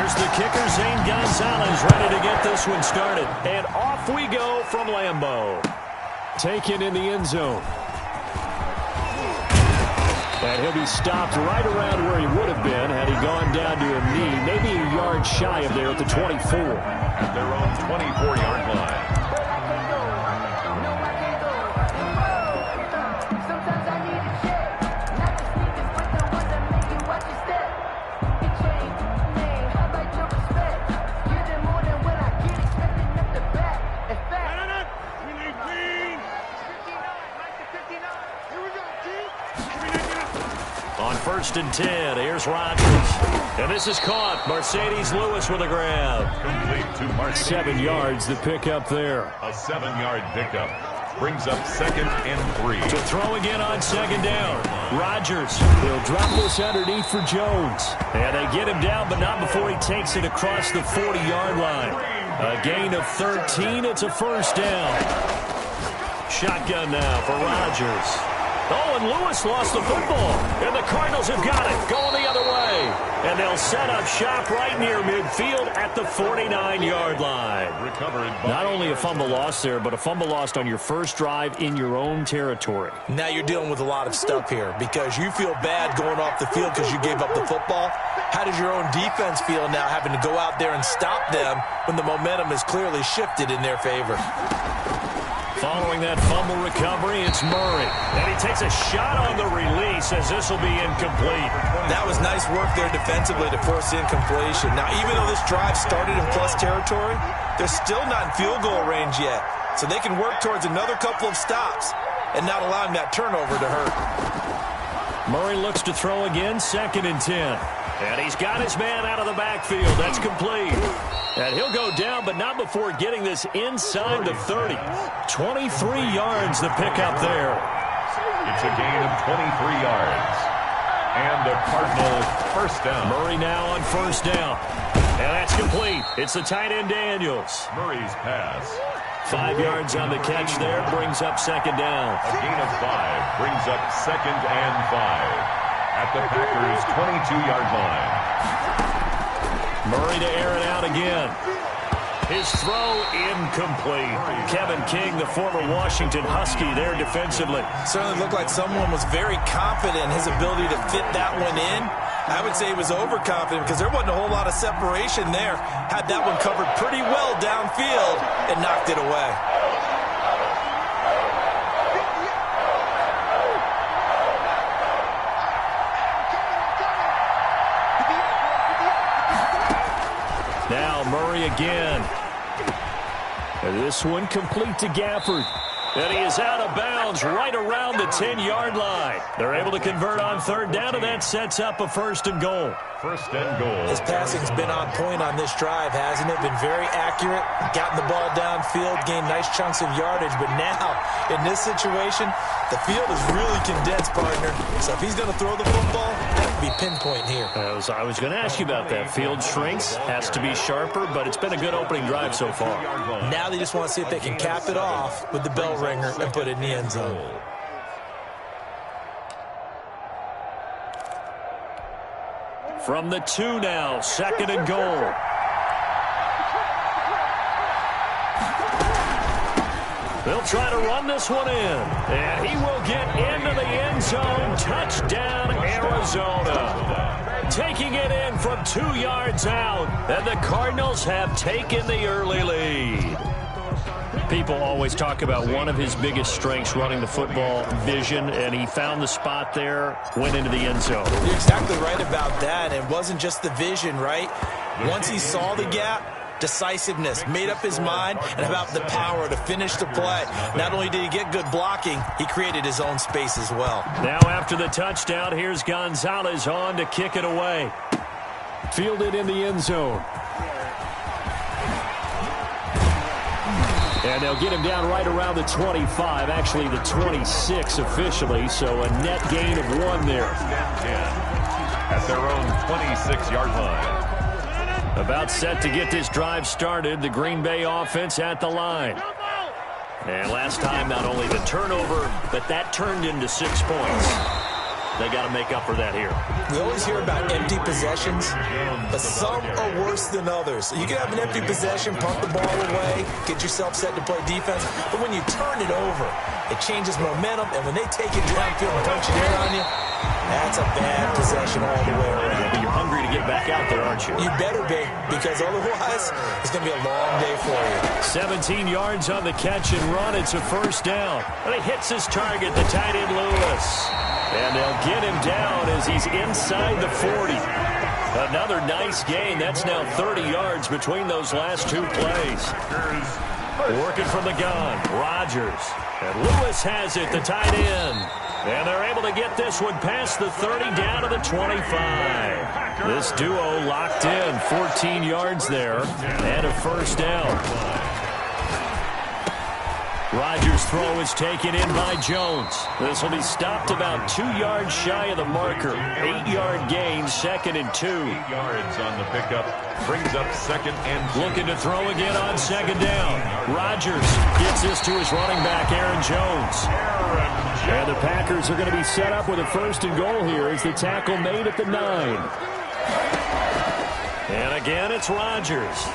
Here's the kicker, Zane Gonzalez, ready to get this one started. And off we go from Lambeau. Taken in the end zone. And he'll be stopped right around where he would have been had he gone down to a knee, maybe a yard shy of there at the 24. At their own 24-yard line. First and 10. Here's Rodgers. And this is caught. Mercedes Lewis with a grab. Complete to Mercedes. 7 yards the pickup there. A 7-yard pickup. Brings up 2nd and 3. To throw again on 2nd down. Rodgers. They'll drop this underneath for Jones. And they get him down, but not before he takes it across the 40-yard line. A gain of 13. It's a first down. Shotgun now for Rodgers. Oh, and Lewis lost the football. And the Cardinals have got it. Going the other way. And they'll set up shop right near midfield at the 49-yard line. Not only a fumble loss there, but a fumble lost on your first drive in your own territory. Now you're dealing with a lot of stuff here because you feel bad going off the field because you gave up the football. How does your own defense feel now having to go out there and stop them when the momentum is clearly shifted in their favor? Following that fumble recovery, it's Murray. And he takes a shot on the release as this will be incomplete. That was nice work there defensively to force incompletion. Now, even though this drive started in plus territory, they're still not in field goal range yet. So they can work towards another couple of stops and not allowing that turnover to hurt. Murray looks to throw again, 2nd and 10. And he's got his man out of the backfield. That's complete. And he'll go down, but not before getting this inside the 30. 23 yards the pickup there. It's a gain of 23 yards. And the Cardinals first down. Murray now on first down. And that's complete. It's the tight end Daniels. Murray's pass. 5 yards on the catch there. Brings up 2nd down. A gain of 5. Brings up 2nd and 5. At the Packers' 22-yard line. Murray to air it out again. His throw incomplete. Kevin King, the former Washington Husky, there defensively. Certainly looked like someone was very confident in his ability to fit that one in. I would say he was overconfident because there wasn't a whole lot of separation there. Had that one covered pretty well downfield and knocked it away. Now Murray again. And this one complete to Gafford. And he is out of bounds right around the 10-yard line. They're able to convert on 3rd down, and that sets up a 1st and goal. 1st and goal. His passing's been on point on this drive, hasn't it? Been very accurate, gotten the ball downfield, gained nice chunks of yardage. But now, in this situation, the field is really condensed, partner. So if he's going to throw the football, that would be pinpoint here. I was going to ask you about that. Field shrinks, has to be sharper, but it's been a good opening drive so far. Now they just want to see if they can cap it off with the bell ringer and put it in the end zone. From the 2 now, 2nd and goal. They'll try to run this one in. And he will get into the end zone. Touchdown, Arizona. Taking it in from 2 yards out. And the Cardinals have taken the early lead. People always talk about one of his biggest strengths running the football, vision, and he found the spot there, went into the end zone. You're exactly right about that. It wasn't just the vision, right? Once he saw the gap, decisiveness, made up his mind, and about the power to finish the play. Not only did he get good blocking, he created his own space as well. Now after the touchdown, here's Gonzalez on to kick it away. Fielded in the end zone. And they'll get him down right around the 25, actually the 26 officially, so a net gain of 1 there. At their own 26-yard line. About set to get this drive started, the Green Bay offense at the line. And last time, not only the turnover, but that turned into 6 points. They got to make up for that here. We always hear about empty possessions, but some are worse than others. You can have an empty possession, punt the ball away, get yourself set to play defense, but when you turn it over, it changes momentum, and when they take it downfield and punch it in on you, that's a bad possession all the way around. Yeah, but you're hungry to get back out there, aren't you? You better be, because otherwise it's going to be a long day for you. 17 yards on the catch and run. It's a first down. And he hits his target, the tight end Lewis. And they'll get him down as he's inside the 40. Another nice gain. That's now 30 yards between those last two plays. Working from the gun, Rodgers. And Lewis has it, the tight end. And they're able to get this one past the 30 down to the 25. This duo locked in, 14 yards there, and a first down. Rodgers' throw is taken in by Jones. This will be stopped about 2 yards shy of the marker. 8-yard gain, 2nd and 2. 8 yards on the pickup. Brings up 2nd and 2. Looking to throw again on 2nd down. Rodgers gets this to his running back, Aaron Jones. And the Packers are going to be set up with a 1st and goal here as the tackle made at the 9. And again, it's Rodgers.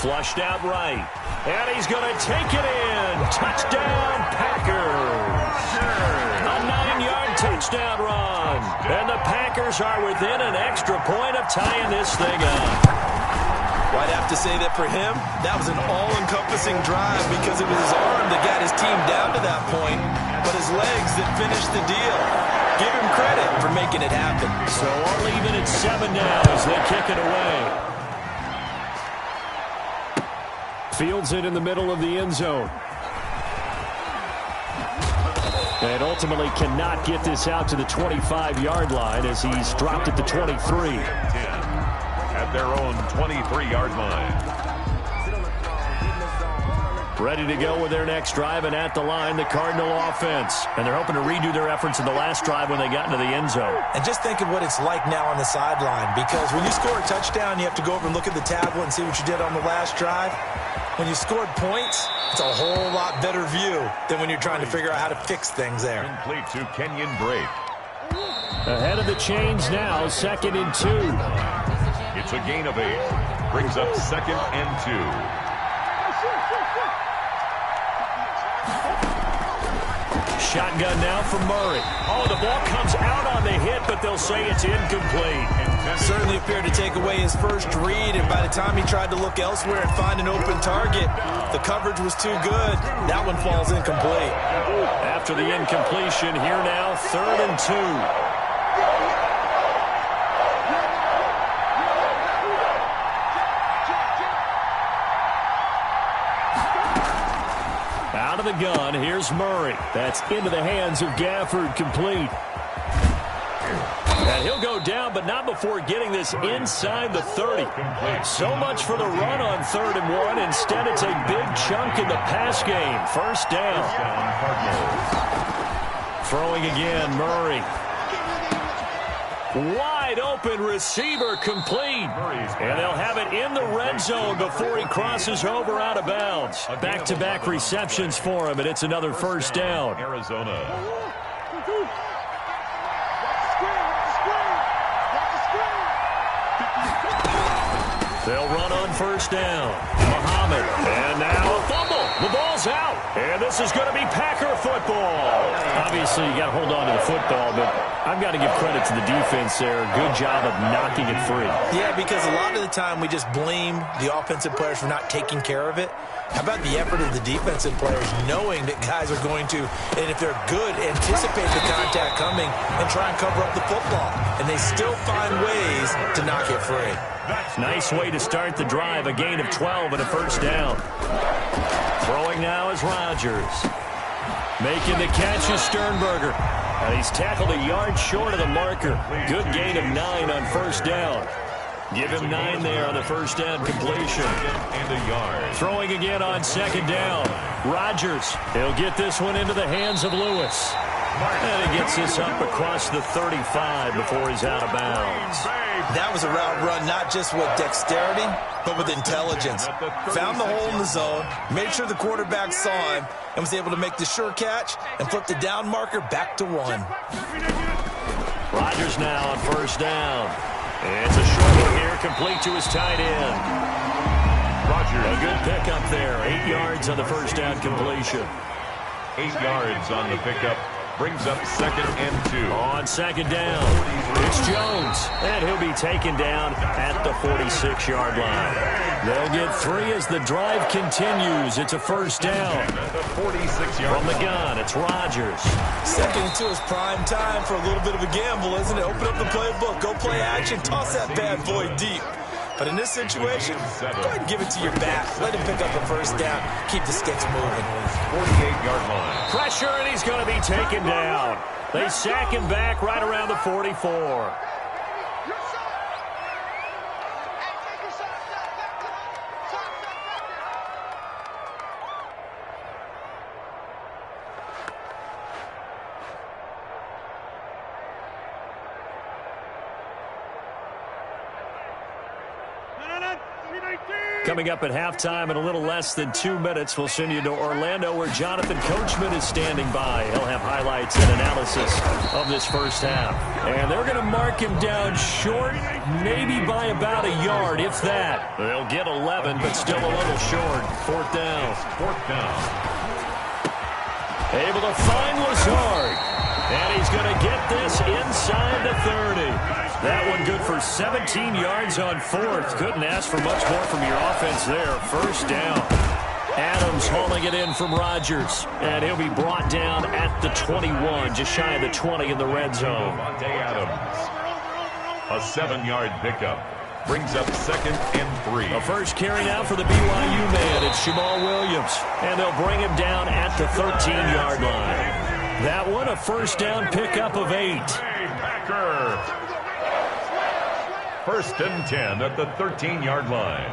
Flushed out right. And he's going to take it in. Touchdown, Packers. A 9-yard touchdown run. And the Packers are within an extra point of tying this thing up. Well, I'd have to say that for him, that was an all-encompassing drive because it was his arm that got his team down to that point, but his legs that finished the deal. Give him credit for making it happen. So we're leaving it 7 now as they kick it away. Fields it in the middle of the end zone. And ultimately cannot get this out to the 25-yard line as he's dropped at the 23. At their own 23-yard line. Ready to go with their next drive, and at the line, the Cardinal offense. And they're hoping to redo their efforts in the last drive when they got into the end zone. And just think of what it's like now on the sideline, because when you score a touchdown, you have to go over and look at the tablet and see what you did on the last drive. When you scored points, it's a whole lot better view than when you're trying to figure out how to fix things there. Complete to Kenyon Drake. Ahead of the chains now, 2nd and 2. It's a gain of 8. Brings up 2nd and 2. Shotgun now for Murray. Oh, the ball comes out on the hit, but they'll say it's incomplete. Certainly appeared to take away his first read, and by the time he tried to look elsewhere and find an open target, the coverage was too good. That one falls incomplete. After the incompletion, here now, 3rd and 2. Out of the gun, here's Murray. That's into the hands of Gafford, complete. And he'll go down, but not before getting this inside the 30. So much for the run on 3rd and 1. Instead, it's a big chunk in the pass game. First down. Throwing again, Murray. Wide open receiver, complete. And they'll have it in the red zone before he crosses over out of bounds. Back-to-back receptions for him, and it's another first down. Arizona. They'll run on first down. Muhammad. And now a fumble. The ball's out. And this is going to be Packer football. Obviously, you got to hold on to the football, but I've got to give credit to the defense there. Good job of knocking it free. Yeah, because a lot of the time we just blame the offensive players for not taking care of it. How about the effort of the defensive players knowing that guys are going to, and if they're good, anticipate the contact coming and try and cover up the football. And they still find ways to knock it free. Nice way to start the drive. A gain of 12 and a first down. Throwing now is Rodgers. Making the catch is Sternberger. And he's tackled a yard short of the marker. Good gain of 9 on first down. Give him 9 there on the first down completion. And a yard. Throwing again on 2nd down. Rodgers. He'll get this one into the hands of Lewis. And he gets this up across the 35 before he's out of bounds. That was a route run, not just with dexterity, but with intelligence. Found the hole in the zone, made sure the quarterback saw him, and was able to make the sure catch and flip the down marker back to 1. Rodgers now on first down. It's a short one here, complete to his tight end. Rodgers. A good pickup there. 8 yards on the first down completion. 8 yards on the pickup. Brings up 2nd and 2. On 2nd down, it's Jones. And he'll be taken down at the 46-yard line. They'll get 3 as the drive continues. It's a first down. At the 46-yard From the gun, it's Rodgers. 2nd and 2 is prime time for a little bit of a gamble, isn't it? Open up the playbook, go play action, toss that bad boy deep. But in this situation, go ahead and give it to your back. Let him pick up a first down. Keep the sticks moving. 48-yard line. Pressure, and he's going to be taken down. They sack him back right around the 44. Coming up at halftime in a little less than 2 minutes, we'll send you to Orlando where Jonathan Coachman is standing by. He'll have highlights and analysis of this first half. And they're going to mark him down short, maybe by about a yard, if that. They'll get 11, but still a little short. 4th down. 4th down. Able to find Lazard. And he's going to get this inside the 30. That one good for 17 yards on 4th. Couldn't ask for much more from your offense there. First down. Adams hauling it in from Rodgers. And he'll be brought down at the 21, just shy of the 20 in the red zone. Adams. A 7-yard pickup. Brings up 2nd and 3. A first carry now for the BYU man. It's Jamal Williams. And they'll bring him down at the 13-yard line. That one, a first down pickup of 8. Packer. 1st and 10 at the 13-yard line.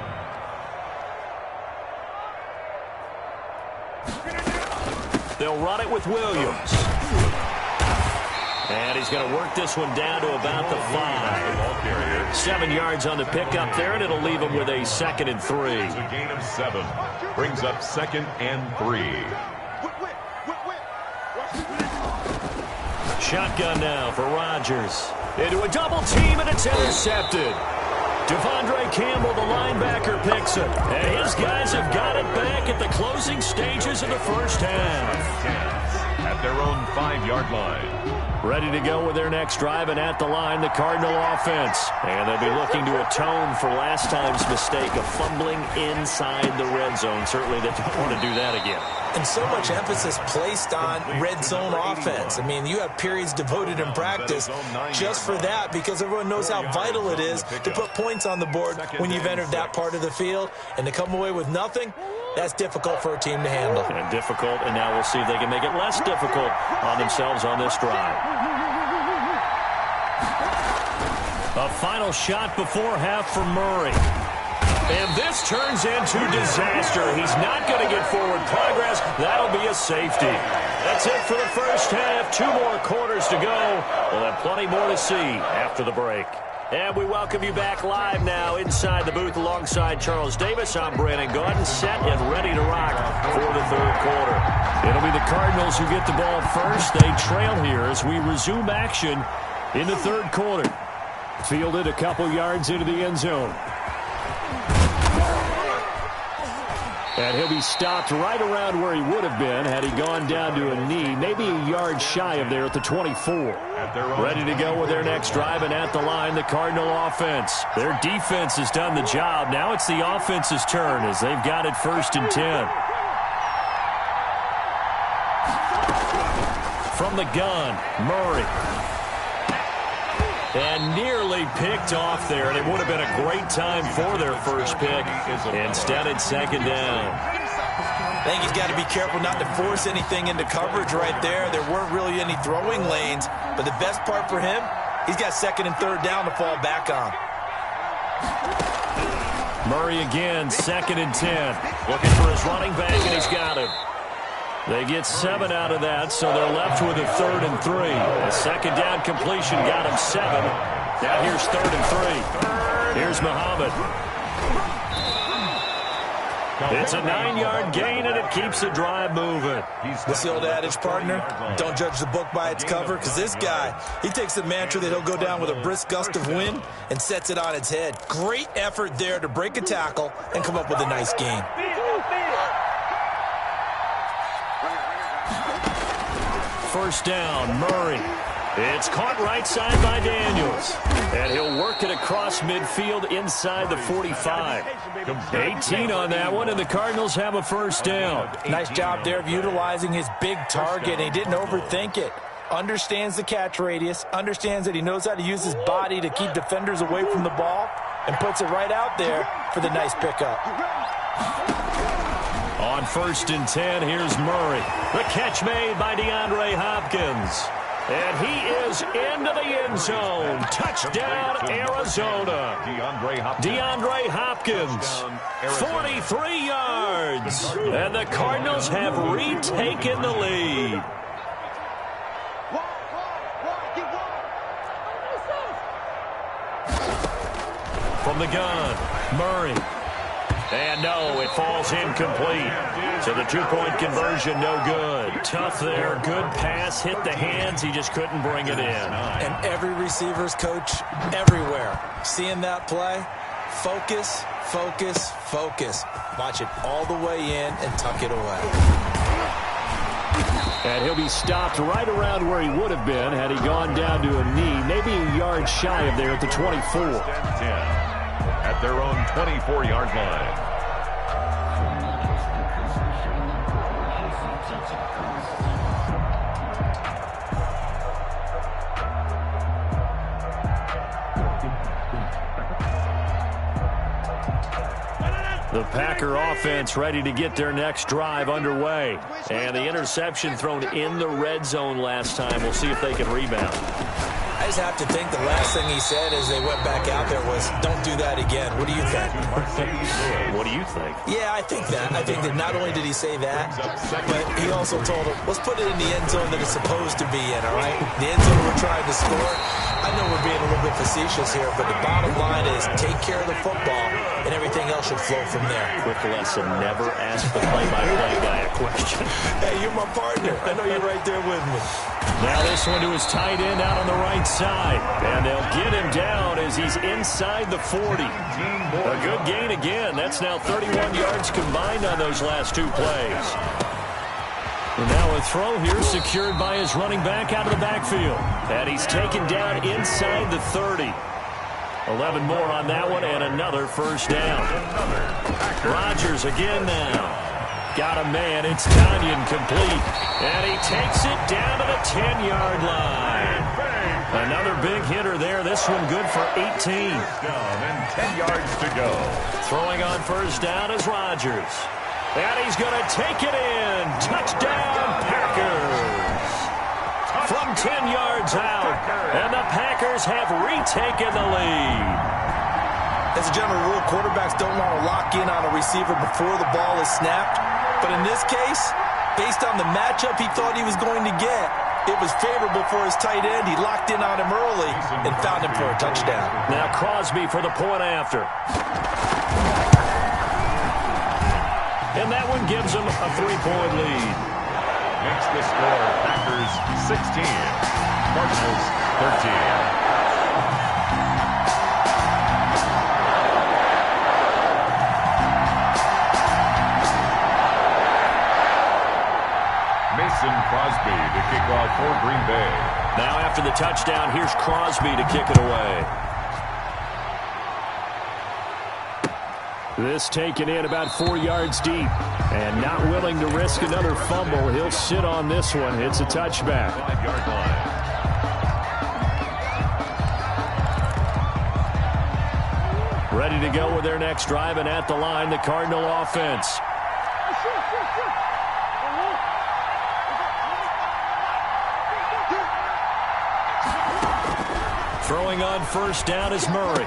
They'll run it with Williams. And he's going to work this one down to about the 5. 7 yards on the pickup there, and it'll leave him with a 2nd and 3. It's a gain of 7. Brings up 2nd and 3. Shotgun now for Rodgers. Into a double team, and it's intercepted. Devondre Campbell, the linebacker, picks it. And his guys have got it back at the closing stages of the first half. At their own 5-yard line. Ready to go with their next drive, and at the line, the Cardinal offense. And they'll be looking to atone for last time's mistake of fumbling inside the red zone. Certainly they don't want to do that again. And so much emphasis placed on red zone offense. I mean, you have periods devoted in practice just for that, because everyone knows how vital it is to put points on the board when you've entered that part of the field. And to come away with nothing, that's difficult for a team to handle. And difficult, and now we'll see if they can make it less difficult on themselves on this drive. A final shot before half for Murray. And this turns into disaster. He's not going to get forward progress. That'll be a safety. That's it for the first half. 2 more quarters to go. We'll have plenty more to see after the break. And we welcome you back live now inside the booth alongside Charles Davis. I'm Brandon Gaudin, set and ready to rock for the 3rd quarter. It'll be the Cardinals who get the ball first. They trail here as we resume action in the 3rd quarter. Fielded a couple yards into the end zone. And he'll be stopped right around where he would have been had he gone down to a knee, maybe a yard shy of there at the 24. Ready to go with their next drive, and at the line, the Cardinal offense. Their defense has done the job. Now it's the offense's turn as they've got it 1st and 10. From the gun, Murray. And nearly picked off there, and it would have been a great time for their first pick. Instead, it's 2nd down. I think he's got to be careful not to force anything into coverage right there. There weren't really any throwing lanes, but the best part for him, he's got 2nd and 3rd down to fall back on. Murray again, 2nd and 10. Looking for his running back, and he's got him. They get 7 out of that, so they're left with a 3rd and 3. The second down completion got them 7. Now here's 3rd and 3. Here's Muhammad. It's a 9-yard gain, and it keeps the drive moving. What's the old adage, partner? Don't judge the book by its cover, because this guy, he takes the mantra that he'll go down with a brisk gust of wind and sets it on its head. Great effort there to break a tackle and come up with a nice gain. First down, Murray. It's caught right side by Daniels. And he'll work it across midfield inside the 45. 18 on that one, and the Cardinals have a first down. Nice job there of utilizing his big target. He didn't overthink it. Understands the catch radius, understands that he knows how to use his body to keep defenders away from the ball, and puts it right out there for the nice pickup. On 1st and 10, here's Murray. The catch made by DeAndre Hopkins. And he is into the end zone. Touchdown, Arizona. DeAndre Hopkins, 43 yards. And the Cardinals have retaken the lead. From the gun, Murray. And no, it falls incomplete. So the 2-point conversion, no good. Tough there. Good pass. Hit the hands. He just couldn't bring it in. And every receiver's coach everywhere. Seeing that play, focus, focus, focus. Watch it all the way in and tuck it away. And he'll be stopped right around where he would have been had he gone down to a knee. Maybe a yard shy of there at the 24. At their own 24-yard line. The Packer offense ready to get their next drive underway. And the interception thrown in the red zone last time. We'll see if they can rebound. I just have to think the last thing he said as they went back out there was, don't do that again. What do you think? What do you think? Yeah, I think that. I think that not only did he say that, but he also told him, let's put it in the end zone that it's supposed to be in, all right? The end zone we're trying to score. I know we're being a little bit facetious here, but the bottom line is take care of the football, and everything else should flow from there. Quick lesson, never ask the play-by-play guy a question. Hey, you're my partner. I know you're right there with me. Now this one to his tight end out on the right side. And they'll get him down as he's inside the 40. A good gain again. That's now 31 yards combined on those last 2 plays. And now a throw here secured by his running back out of the backfield. And he's taken down inside the 30. 11 more on that one and another first down. Rodgers again now. Got a man. It's Tanyan complete. And he takes it down to the 10-yard line. Another big hitter there. This one good for 18. And 10 yards to go. Throwing on first down is Rodgers. And he's going to take it in. Touchdown, Packers. From 10 yards out. And the Packers have retaken the lead. As a general rule, quarterbacks don't want to lock in on a receiver before the ball is snapped. But in this case, based on the matchup he thought he was going to get, it was favorable for his tight end. He locked in on him early and found him for a touchdown. Now Crosby for the point after. And that one gives him a 3-point lead. Makes the score Packers 16, Cardinals 13. Crosby to kick off for Green Bay. Now after the touchdown, here's Crosby to kick it away. This taken in about 4 yards deep. And not willing to risk another fumble. He'll sit on this one. It's a touchback. 5-yard line. Ready to go with their next drive, and at the line, the Cardinal offense. Throwing on first down is Murray.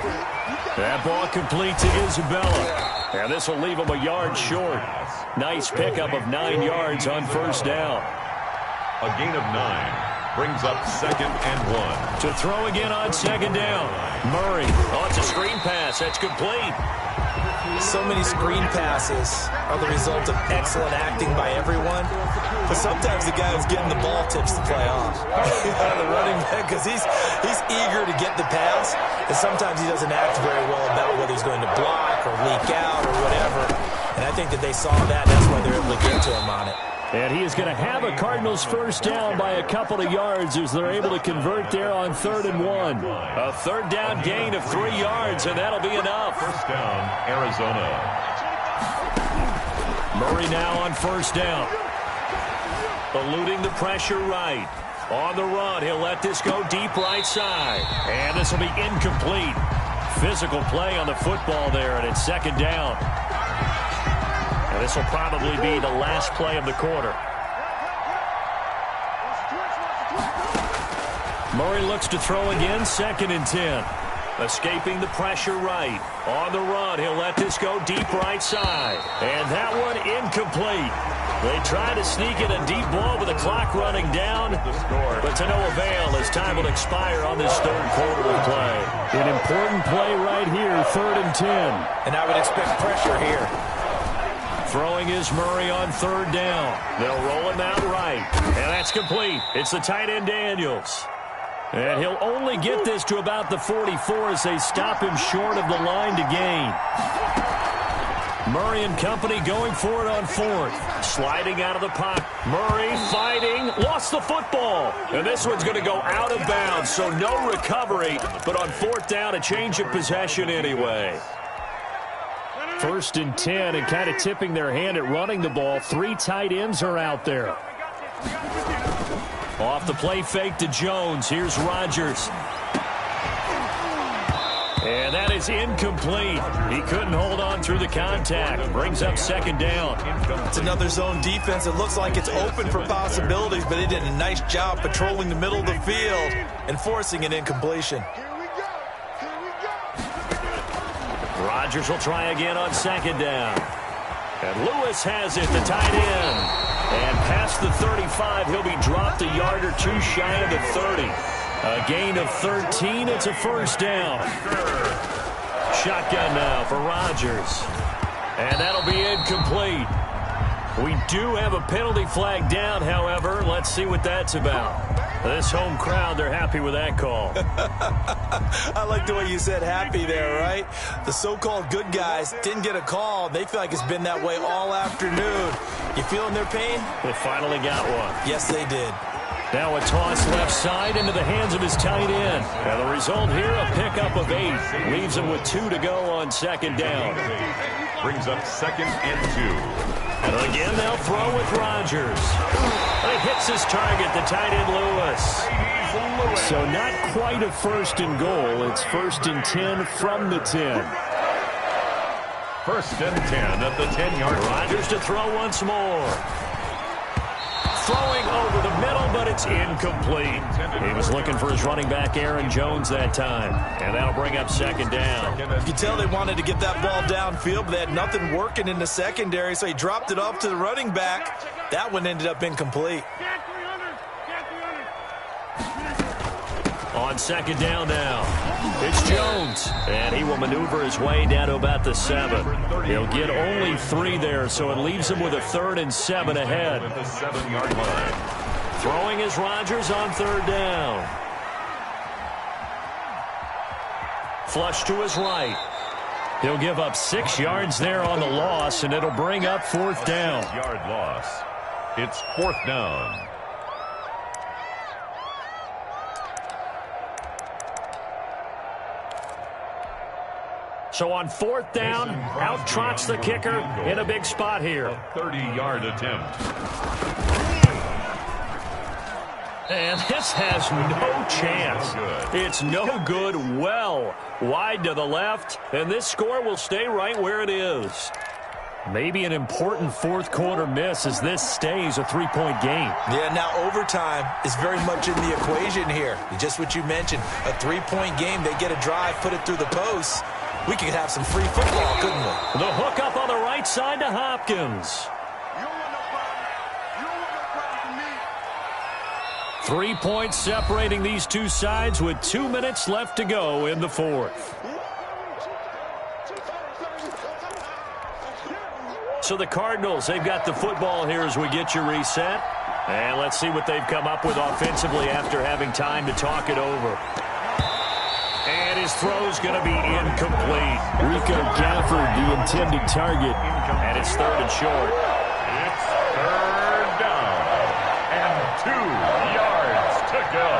That ball complete to Isabella. And this will leave him a yard short. Nice pickup of 9 yards on first down. A gain of 9. Brings up 2nd and 1. To throw again on 2nd down. Murray. Oh, it's a screen pass. That's complete. So many screen passes are the result of excellent acting by everyone. But sometimes the guy who's getting the ball tips the play off. The running back, because he's eager to get the pass. And sometimes he doesn't act very well about whether he's going to block or leak out or whatever. And I think that they saw that. That's why they're able to get to him on it. And he is going to have a Cardinals first down by a couple of yards as they're able to convert there on 3rd and 1. A 3rd down gain of 3 yards, and that'll be enough. First down, Arizona. Murray now on first down. Eluding the pressure right. On the run, he'll let this go deep right side. And this will be incomplete. Physical play on the football there, and it's 2nd down. And this will probably be the last play of the quarter. Murray looks to throw again, 2nd and 10. Escaping the pressure right. On the run, he'll let this go deep right side. And that one incomplete. They try to sneak in a deep ball with the clock running down, but to no avail as time will expire on this 3rd quarter of play. An important play right here, 3rd and 10. And I would expect pressure here. Throwing is Murray on 3rd down. They'll roll him out right. And that's complete. It's the tight end Daniels. And he'll only get this to about the 44 as they stop him short of the line to gain. Murray and company going for it on 4th. Sliding out of the pocket. Murray fighting. Lost the football. And this one's going to go out of bounds, so no recovery. But on 4th down, a change of possession anyway. 1st and 10, and kind of tipping their hand at running the ball. 3 tight ends are out there. Off the play fake to Jones. Here's Rodgers. And that is incomplete. He couldn't hold on through the contact. Brings up 2nd down. It's another zone defense. It looks like it's open for possibilities, but they did a nice job patrolling the middle of the field and forcing an incompletion. Rodgers will try again on 2nd down. And Lewis has it, the tight end. And past the 35, he'll be dropped a yard or 2 shy of the 30. A gain of 13, it's a 1st down. Shotgun now for Rodgers. And that'll be incomplete. We do have a penalty flag down, however. Let's see what that's about. This home crowd, they're happy with that call. I like the way you said happy there, right? The so-called good guys didn't get a call. They feel like it's been that way all afternoon. You feeling their pain? They finally got one. Yes, they did. Now a toss left side into the hands of his tight end. And the result here, a pickup of 8. Leaves him with 2 to go on 2nd down. Brings up 2nd and 2. And again, they'll throw with Rodgers. It hits his target, the tight end Lewis. So not quite a 1st and goal. It's 1st and 10 from the 10. 1st and 10 at the 10-yard line. Rodgers to throw once more. Throwing over the middle, but it's incomplete. He was looking for his running back, Aaron Jones, that time. And that'll bring up 2nd down. You can tell they wanted to get that ball downfield, but they had nothing working in the secondary, so he dropped it off to the running back. That one ended up incomplete. On 2nd down now, it's Jones. And he will maneuver his way down to about the 7. He'll get only 3 there, so it leaves him with a 3rd and 7 ahead. At the 7-yard line. Throwing is Rodgers on 3rd down. Flush to his right. He'll give up 6 yards there on the loss, and it'll bring up 4th down. 6-yard loss. It's 4th down. So on 4th down, out trots the kicker in a big spot here. A 30-yard attempt. And this has no chance. It's no good. Well wide to the left, and this score will stay right where it is. Maybe an important 4th quarter miss as this stays a 3-point game. Yeah, now overtime is very much in the equation here. Just what you mentioned, a 3-point game. They get a drive, put it through the post. we could have some free football, couldn't we? The hook up on the right side to Hopkins. 3 points separating these two sides with 2 minutes left to go in the fourth. So the Cardinals, they've got the football here as we get you reset. And let's see what they've come up with offensively after having time to talk it over. And his throw's going to be incomplete. Rico Gafford, the intended target. And it's third and short. It's third down. And 2 yards to go.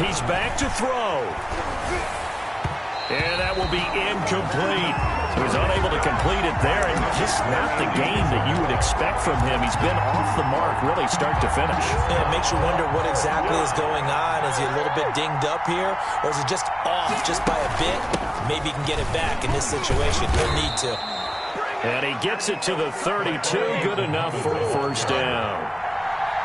He's back to throw. And that will be incomplete. He was unable to complete it there, and just not the game that you would expect from him. He's been off the mark really start to finish. Yeah, it makes you wonder what exactly is going on. Is he a little bit dinged up here, or is he just off just by a bit? Maybe he can get it back in this situation. He'll need to. And he gets it to the 32. Good enough for a first down.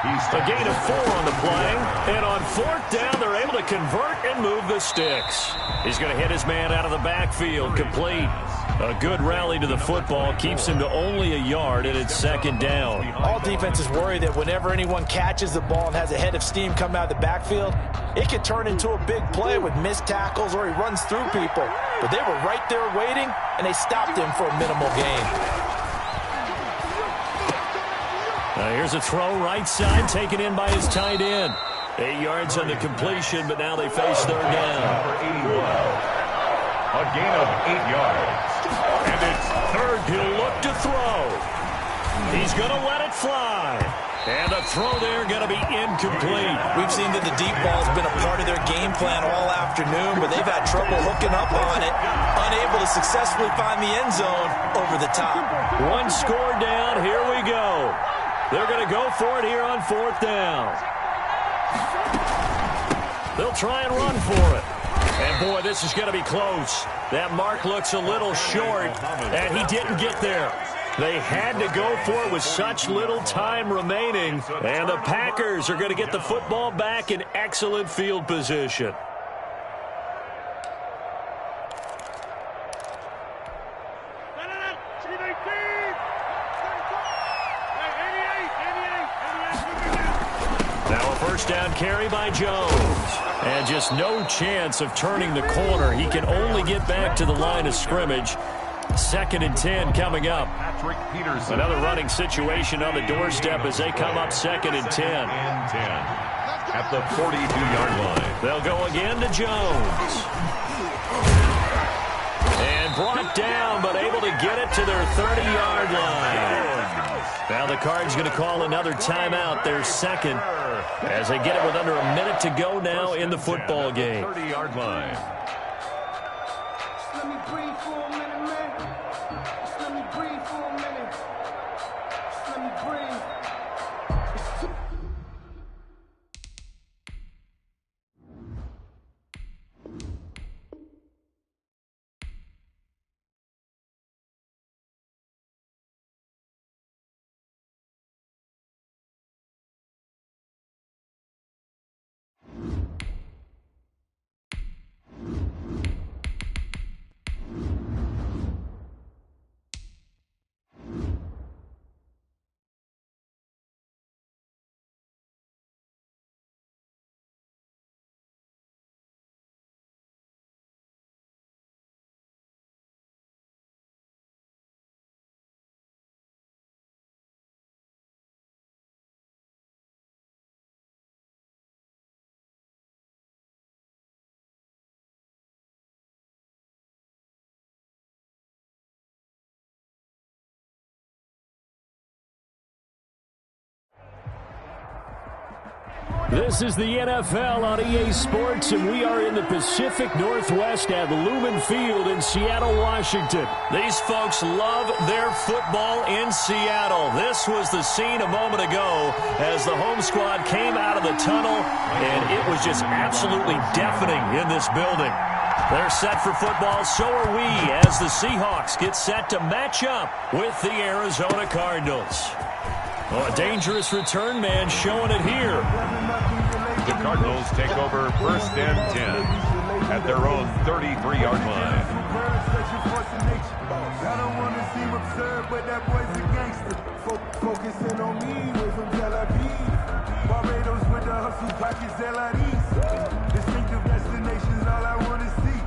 A gain of 4 on the play. And on fourth down, they're able to convert and move the sticks. He's going to hit his man out of the backfield. Complete. A good rally to the football. Keeps him to only a yard, and it's second down. All defenses worry that whenever anyone catches the ball and has a head of steam come out of the backfield, it can turn into a big play with missed tackles or he runs through people. But they were right there waiting, and they stopped him for a minimal gain. Here's a throw right side taken in by his tight end. 8 yards on the completion, but now they face third down. Number 81. A gain of 8 yards. And it's Third, he'll look to throw. He's going to let it fly. And the throw there going to be incomplete. We've seen that the deep ball's been a part of their game plan all afternoon, but they've had trouble hooking up on it, unable to successfully find the end zone over the top. One score down. Here we go. They're going to go for it here on fourth down. They'll try and run for it. And, boy, this is going to be close. That mark looks a little short, and he didn't get there. They had to go for it with such little time remaining. And the Packers are going to get the football back in excellent field position. Now a first down carry by Jones. And just no chance of turning the corner. He can only get back to the line of scrimmage. 2nd and 10 coming up. Another running situation on the doorstep as they come up 2nd and 10. At the 42-yard line. They'll go again to Jones. And brought down, but able to get it to their 30-yard line. Now the Cards going to call another timeout, their second, as they get it with under a minute to go now in the football game. 30-yard line. Let me breathe for a minute, man. Let me breathe for a minute. Let me breathe. This is the NFL on EA Sports, and we are in the Pacific Northwest at Lumen Field in Seattle, Washington. These folks love their football in Seattle. This was the scene a moment ago as the home squad came out of the tunnel, and it was just absolutely deafening in this building. They're set for football, so are we, as the Seahawks get set to match up with the Arizona Cardinals. Oh, a dangerous return man showing it here. The Cardinals Cardinals take over first and 10 at their own 33-yard line. I don't want to seem absurd, but that boy's a gangster. Focusing on me, way from Tel Aviv. Barbados with the hustle, pockets LIDs. Distinctive destinations, all I want to see.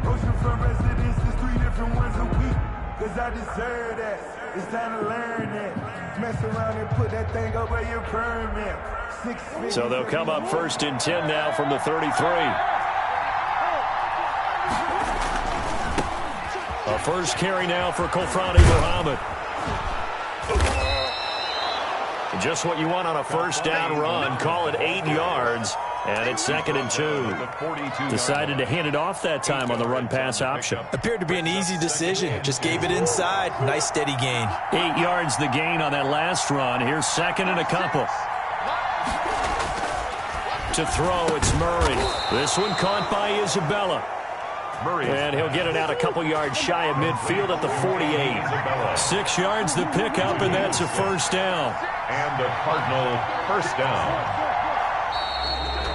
Oceanfront residences, 3 different ones a week. Cause I deserve that. It's time to learn that. Mess around and put that thing over your permit. So they'll come up first and 10 now from the 33. A first carry now for Kofrani Muhammad. Just what you want on a first down run. Call it 8 yards. And it's 2nd and 2. Decided to hand it off that time on the run-pass option. Appeared to be an easy decision. Just gave it inside. Nice steady gain. 8 yards the gain on that last run. Here's 2nd and a couple. To throw, it's Murray. This one caught by Isabella. And he'll get it out a couple yards shy of midfield at the 48. 6 yards the pickup, and that's a first down. And a Cardinal first down.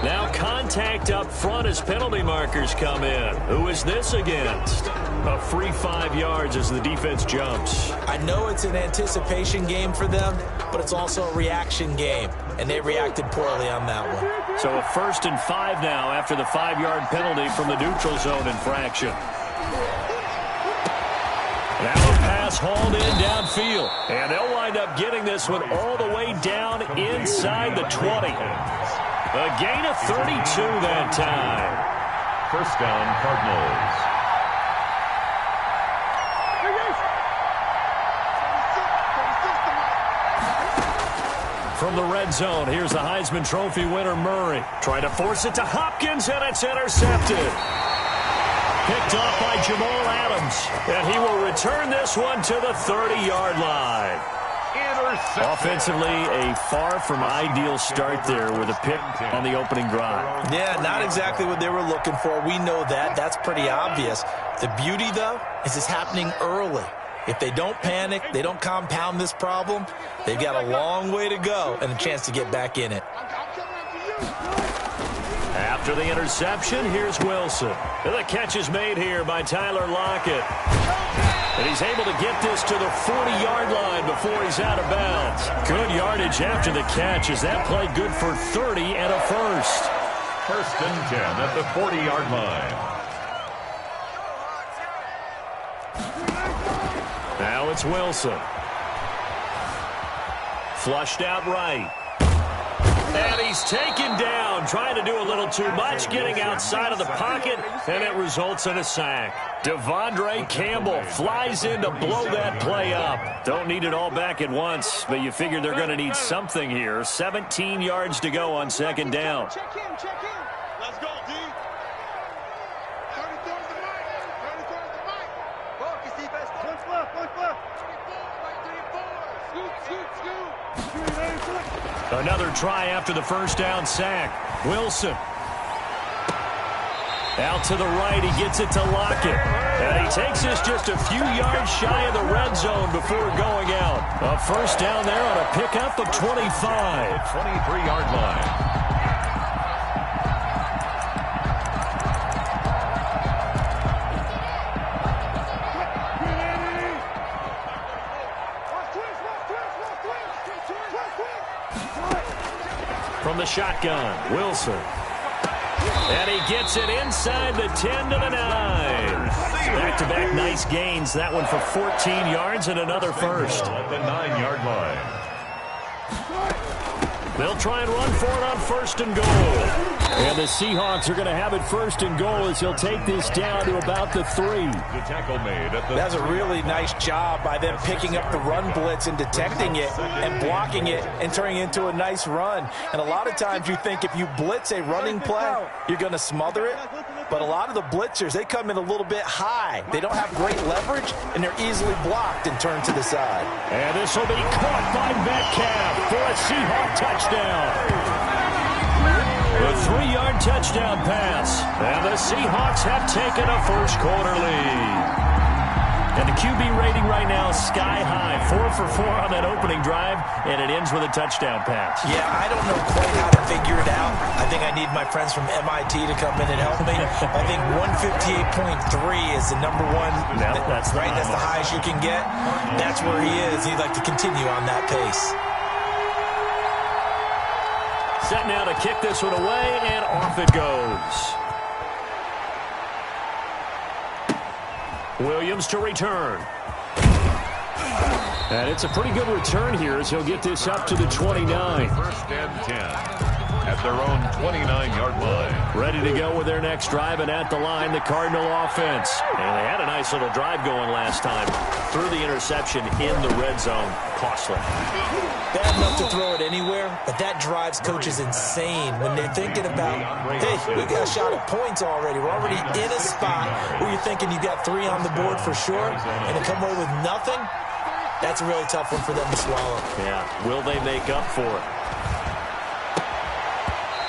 Now contact up front as penalty markers come in. Who is this against? A free 5 yards as the defense jumps. I know it's an anticipation game for them, but it's also a reaction game, and they reacted poorly on that one. So a 1st and 5 now after the 5-yard penalty from the neutral zone infraction. Now a pass hauled in downfield, and they'll wind up getting this one all the way down inside the 20. A gain of 32 that time. First down, Cardinals. From the red zone, here's the Heisman Trophy winner, Murray. Trying to force it to Hopkins, and it's intercepted. Picked off by Jamal Adams, and he will return this one to the 30-yard line. Offensively, a far from ideal start there with a pick on the opening drive. Yeah, not exactly what they were looking for. We know that. That's pretty obvious. The beauty, though, is it's happening early. If they don't panic, they don't compound this problem, they've got a long way to go and a chance to get back in it. After the interception, here's Wilson. The catch is made here by Tyler Lockett. And he's able to get this to the 40-yard line before he's out of bounds. Good yardage after the catch as that play good for 30 and a first. First and 10 at the 40-yard line. Now it's Wilson. Flushed out right. And he's taken down, trying to do a little too much, getting outside of the pocket, and it results in a sack. Devondre Campbell flies in to blow that play up. Don't need it all back at once, but you figure they're going to need something here. 17 yards to go on 2nd down. Check in. Let's go, D. 30 towards the mic. 30 towards the mic. Focus, defense. One left. 34. Scoot. Another try after the first down sack. Wilson. Out to the right, he gets it to Lockett. And he takes this just a few yards shy of the red zone before going out. A first down there on a pickup of 25. 23-yard line. From the shotgun, Wilson. And he gets it inside the 10 to the 9. Back-to-back nice gains. That one for 14 yards and another first. At the 9-yard line. They'll try and run for it on 1st and goal. And the Seahawks are going to have it 1st and goal as he'll take this down to about the 3. The tackle made at the That's a really nice job by them picking up the run blitz and detecting it and blocking it and turning it into a nice run. And a lot of times you think if you blitz a running play, you're going to smother it. But a lot of the blitzers, they come in a little bit high. They don't have great leverage, and they're easily blocked and turned to the side. And this will be caught by Metcalf for a Seahawk touchdown. A 3-yard touchdown pass. And the Seahawks have taken a first-quarter lead. And the QB rating right now is sky high. 4 for 4 on that opening drive, and it ends with a touchdown pass. Yeah, I don't know quite how to figure it out. I think I need my my friends from MIT to come in and help me. I think 158.3 is the number one. Yep, that's right. That's the highest you can get. That's where he is. He'd like to continue on that pace. Set now to kick this one away, and off it goes. Williams to return. And it's a pretty good return here as he'll get this up to the 29. First and 10 at their own 29-yard line. Ready to go with their next drive, and at the line, the Cardinal offense. And they had a nice little drive going last time. Threw the interception in the red zone. Costly. Bad enough to throw it anywhere, but that drives coaches insane when they're thinking about, hey, we got a shot at points already. We're already in a spot where you're thinking you got 3 on the board for sure, and to come away with nothing, that's a really tough one for them to swallow. Yeah, will they make up for it?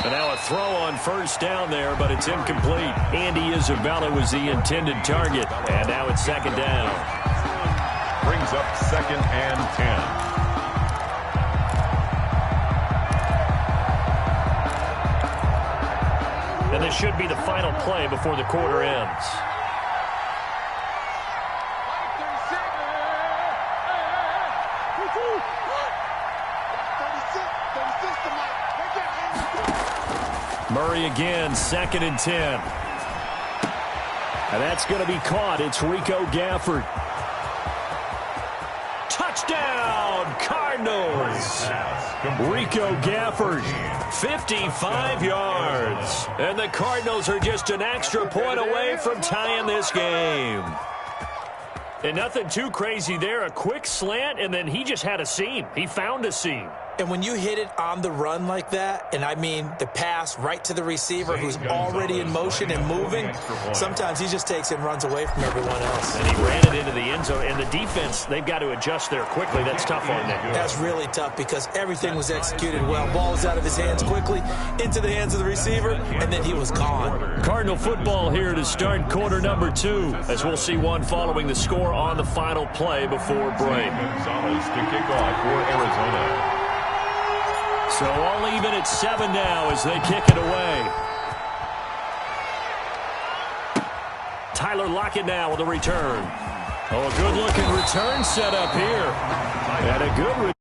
And now a throw on first down there, but it's incomplete. Andy Isabella was the intended target, and now it's second down. Brings up second and 10. And this should be the final play before the quarter ends. Murray again, second and 10. And that's going to be caught. It's Rico Gafford. Touchdown, Cardinals. Rico Gafford, 55 yards. And the Cardinals are just an extra point away from tying this game. And nothing too crazy there. A quick slant, and then he just had a seam. He found a seam. And when you hit it on the run like that, and I mean the pass right to the receiver who's already in motion and moving, sometimes he just takes it and runs away from everyone else. And he ran it into the end zone. And the defense, they've got to adjust there quickly. That's tough on them. That's really tough because everything was executed well. Ball was out of his hands quickly, into the hands of the receiver, and then he was gone. Cardinal football here to start quarter number 2, as we'll see one following the score on the final play before break. Gonzalez to kick off for Arizona. So all even at 7 now as they kick it away. Tyler Lockett now with a return. Oh, a good-looking return set up here. And a good return.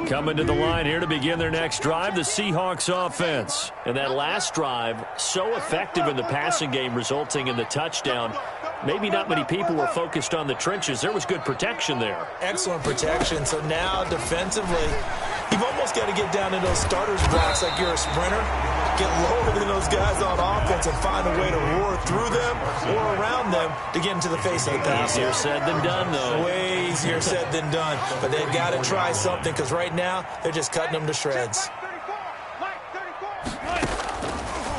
Coming to the line here to begin their next drive, the Seahawks offense. And that last drive, so effective in the passing game, resulting in the touchdown. Maybe not many people were focused on the trenches. There was good protection there. Excellent protection. So now defensively, you've almost got to get down in those starters blocks like you're a sprinter. Get lower than those guys on offense and find a way to roar through them or around them to get into the face of the passer. Easier said than done, though. Way easier said than done. But they've got to try something because right now they're just cutting them to shreds.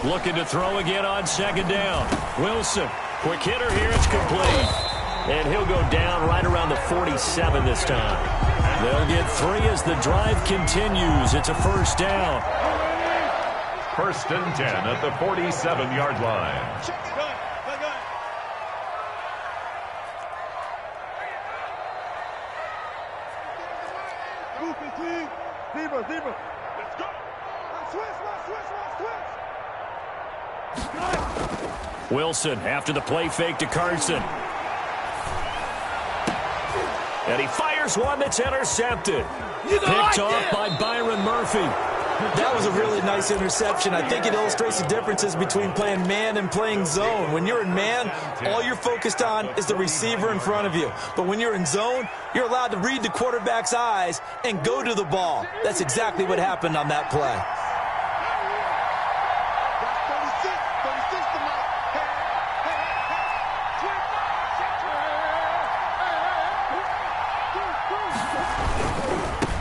Looking to throw again on second down. Wilson, quick hitter here, it's complete. And he'll go down right around the 47 this time. They'll get 3 as the drive continues. It's a first down. First and 10 at the 47-yard line. Let's go. Wilson after the play fake to Carson. And he fires one that's intercepted. Picked off by Byron Murphy. That was a really nice interception. I think it illustrates the differences between playing man and playing zone. When you're in man, all you're focused on is the receiver in front of you. But when you're in zone, you're allowed to read the quarterback's eyes and go to the ball. That's exactly what happened on that play.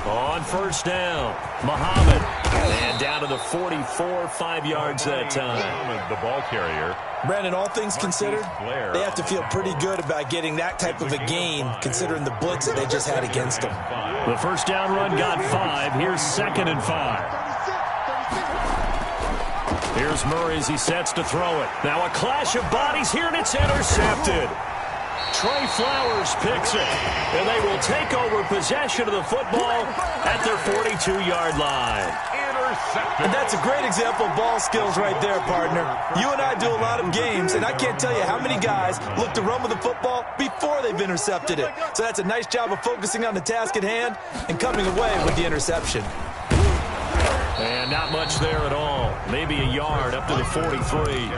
On first down, Muhammad. And down to the 44, 5 yards that time. Muhammad, the ball carrier, Brandon, all things considered, they have to feel pretty good about getting that type of a gain, considering the blitz that they just had against them. The first down run got 5. Here's 2nd and 5. Here's Murray as he sets to throw it. Now a clash of bodies here, and it's intercepted. Trey Flowers picks it, and they will take over possession of the football at their 42-yard line. And that's a great example of ball skills right there, partner. You and I do a lot of games, and I can't tell you how many guys look to run with the football before they've intercepted it. So that's a nice job of focusing on the task at hand and coming away with the interception. And not much there at all. Maybe a yard up to the 43.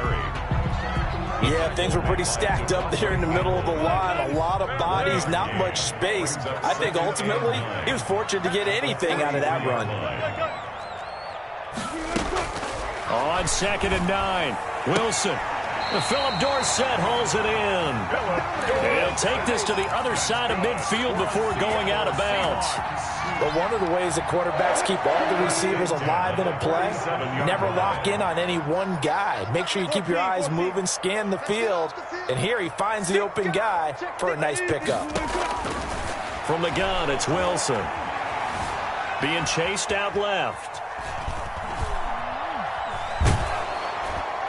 Yeah, things were pretty stacked up there in the middle of the line. A lot of bodies, not much space. I think ultimately he was fortunate to get anything out of that run. On 2nd and 9, Wilson. Philip Dorsett hauls it in. He'll take this to the other side of midfield before going out of bounds. But one of the ways that quarterbacks keep all the receivers alive in a play, never lock in on any one guy. Make sure you keep your eyes moving, scan the field. And here he finds the open guy for a nice pickup. From the gun, it's Wilson. Being chased out left.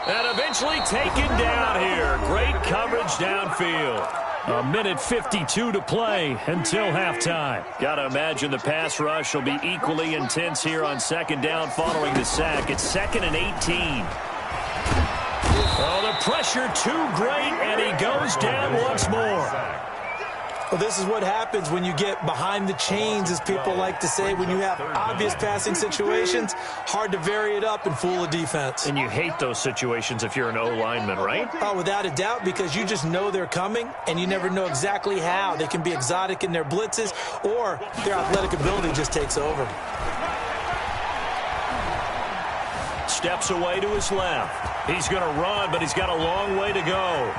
And eventually taken down here. Great coverage downfield. A minute 52 to play until halftime. Got to imagine the pass rush will be equally intense here on 2nd down following the sack. It's 2nd and 18. Oh, the pressure too great, and he goes down once more. Well, this is what happens when you get behind the chains, as people like to say. When you have obvious passing situations, hard to vary it up and fool a defense. And you hate those situations if you're an O-lineman, right? Oh, without a doubt, because you just know they're coming, and you never know exactly how. They can be exotic in their blitzes, or their athletic ability just takes over. Steps away to his left. He's going to run, but he's got a long way to go.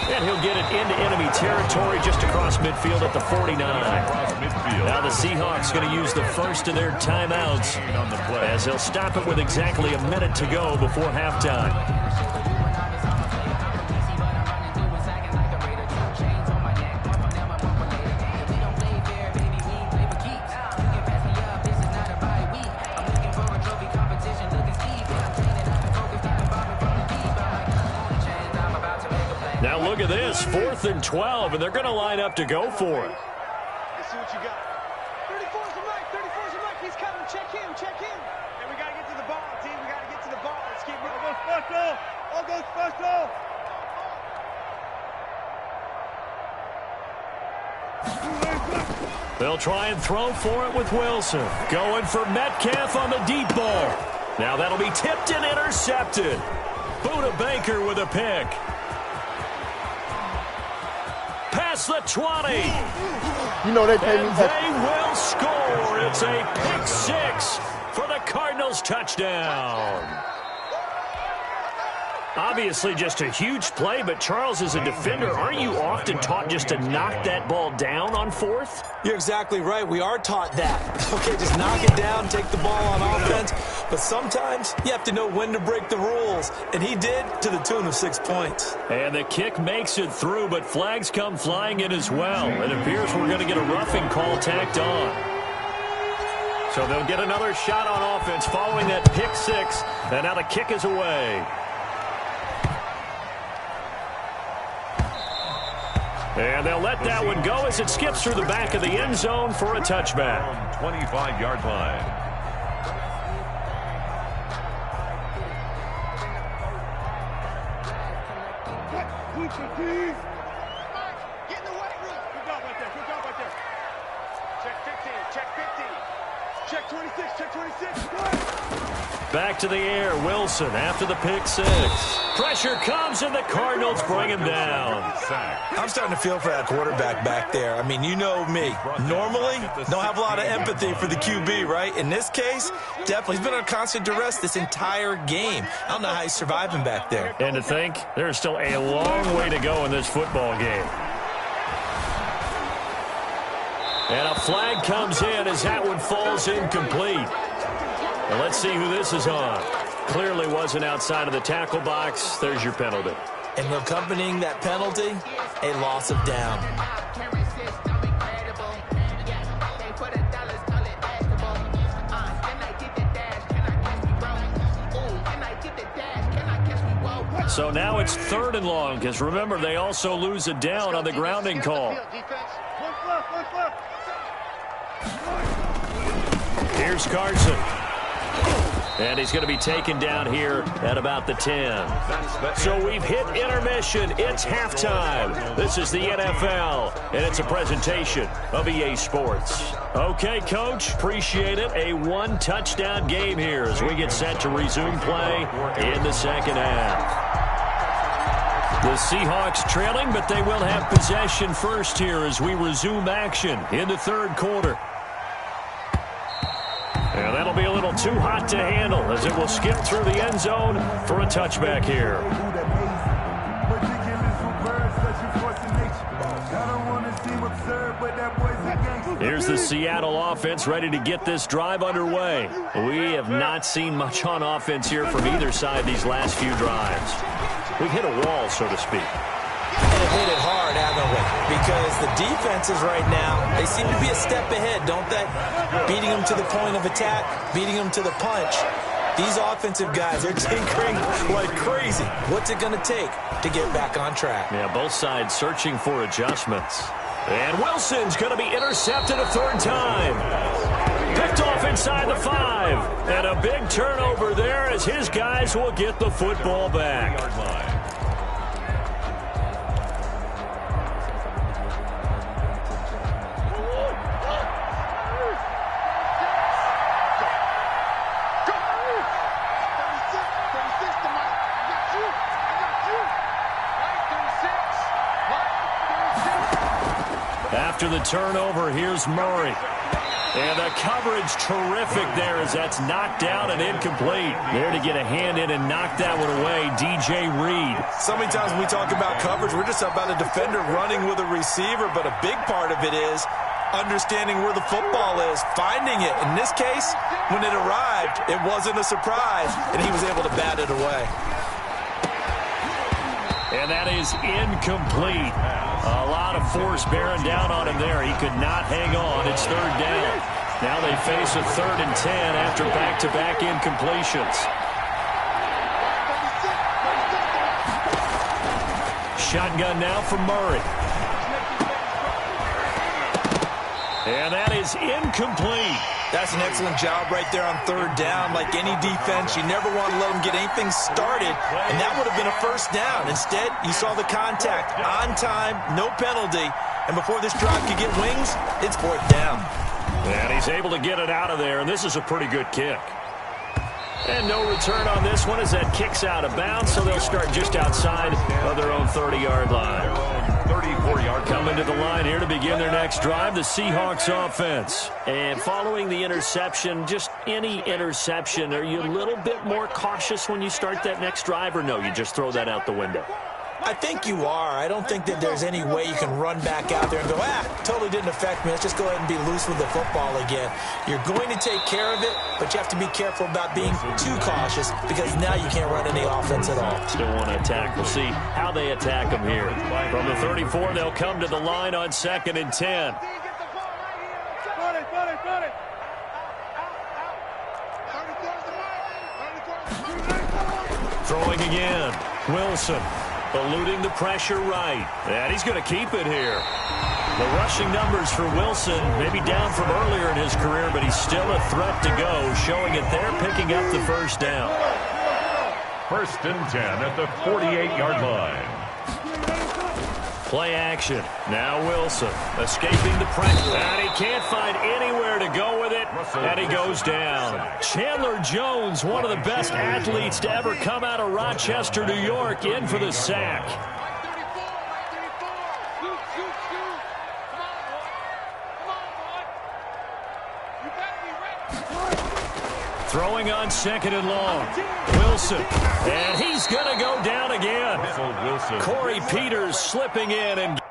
And he'll get it into enemy territory just across midfield at the 49. Now the Seahawks going to use the first of their timeouts as they'll stop it with exactly a minute to go before halftime. Now look at this, 4th and 12, and they're going to line up to go for it. Let's see what you got. 34's the mic, 34's the mic. He's coming. Check him, check him. And we got to get to the ball, team. We got to get to the ball. Let's keep moving. All goes special. All goes special. They'll try and throw for it with Wilson. Going for Metcalf on the deep ball. Now that'll be tipped and intercepted. Buda Baker with a pick. Past the 20. You know they pay me. And they will score. It's a pick 6 for the Cardinals touchdown. Obviously just a huge play, but Charles, as a defender, aren't you often taught just to knock that ball down on 4th? You're exactly right. We are taught that. Okay, just knock it down, take the ball on offense. But sometimes you have to know when to break the rules. And he did, to the tune of 6 points. And the kick makes it through, but flags come flying in as well. It appears we're going to get a roughing call tacked on. So they'll get another shot on offense following that pick 6. And now the kick is away. And they'll let that one go as it skips through the back of the end zone for a touchback. 25-yard line. Get in the weight room. Good job right there. Good job right there. Check 15. Check 15. Check 26. Check 26. Back to the air, Wilson after the pick 6. Pressure comes, and the Cardinals bring him down. I'm starting to feel for that quarterback back there. I mean, you know me. Normally, don't have a lot of empathy for the QB, right? In this case, definitely. He's been under constant duress this entire game. I don't know how he's surviving back there. And to think, there's still a long way to go in this football game. And a flag comes in as that one falls incomplete. And let's see who this is on. Clearly wasn't outside of the tackle box. There's your penalty. And accompanying that penalty, a loss of down. So now it's 3rd and long, because remember, they also lose a down on the grounding call. Here's Carson. And he's going to be taken down here at about the 10. So we've hit intermission. It's halftime. This is the NFL, and it's a presentation of EA Sports. Okay, Coach, appreciate it. A 1-touchdown game here as we get set to resume play in the second half. The Seahawks trailing, but they will have possession first here as we resume action in the 3rd quarter. And that'll be a little too hot to handle as it will skip through the end zone for a touchback here. Here's the Seattle offense ready to get this drive underway. We have not seen much on offense here from either side these last few drives. We've hit a wall, so to speak. And have hit it hard, haven't we? Because the defenses right now, they seem to be a step ahead, don't they? Beating them to the point of attack, beating them to the punch. These offensive guys are tinkering like crazy. What's it going to take to get back on track? Yeah, both sides searching for adjustments. And Wilson's going to be intercepted a 3rd time. Picked off inside the 5. And a big turnover there as his guys will get the football back. After the turnover, here's Murray. And the coverage terrific there as that's knocked down and incomplete. There to get a hand in and knock that one away, DJ Reed. So many times when we talk about coverage, we're just about a defender running with a receiver, but a big part of it is understanding where the football is, finding it. In this case, when it arrived, it wasn't a surprise, and he was able to bat it away. And that is incomplete. A lot of force bearing down on him there. He could not hang on. It's 3rd down. Now they face a 3rd and 10 after back-to-back incompletions. Shotgun now from Murray. And that is incomplete. That's an excellent job right there on 3rd down. Like any defense, you never want to let them get anything started, and that would have been a 1st down. Instead, you saw the contact on time, no penalty, and before this drive could get wings, it's 4th down. And he's able to get it out of there, and this is a pretty good kick. And no return on this one as that kicks out of bounds, so they'll start just outside of their own 30-yard line. 34-yard coming to the line here to begin their next drive, the Seahawks offense. And following the interception, just any interception, are you a little bit more cautious when you start that next drive, or no, you just throw that out the window? I think you are. I don't think that there's any way you can run back out there and go, totally didn't affect me. Let's just go ahead and be loose with the football again. You're going to take care of it, but you have to be careful about being too cautious because now you can't run any offense at all. Still want to attack. We'll see how they attack them here. From the 34, they'll come to the line on 2nd and 10. Throwing again. Wilson. Eluding the pressure right. And he's going to keep it here. The rushing numbers for Wilson may be down from earlier in his career, but he's still a threat to go, showing it there, picking up the 1st down. 1st and 10 at the 48-yard line. Play action. Now Wilson escaping the pressure. And he can't find anywhere to go with it. And he goes down. Chandler Jones, one of the best athletes to ever come out of Rochester, New York, in for the sack. Throwing on 2nd and long. Wilson. And he's going to go down again. Corey Peters slipping in and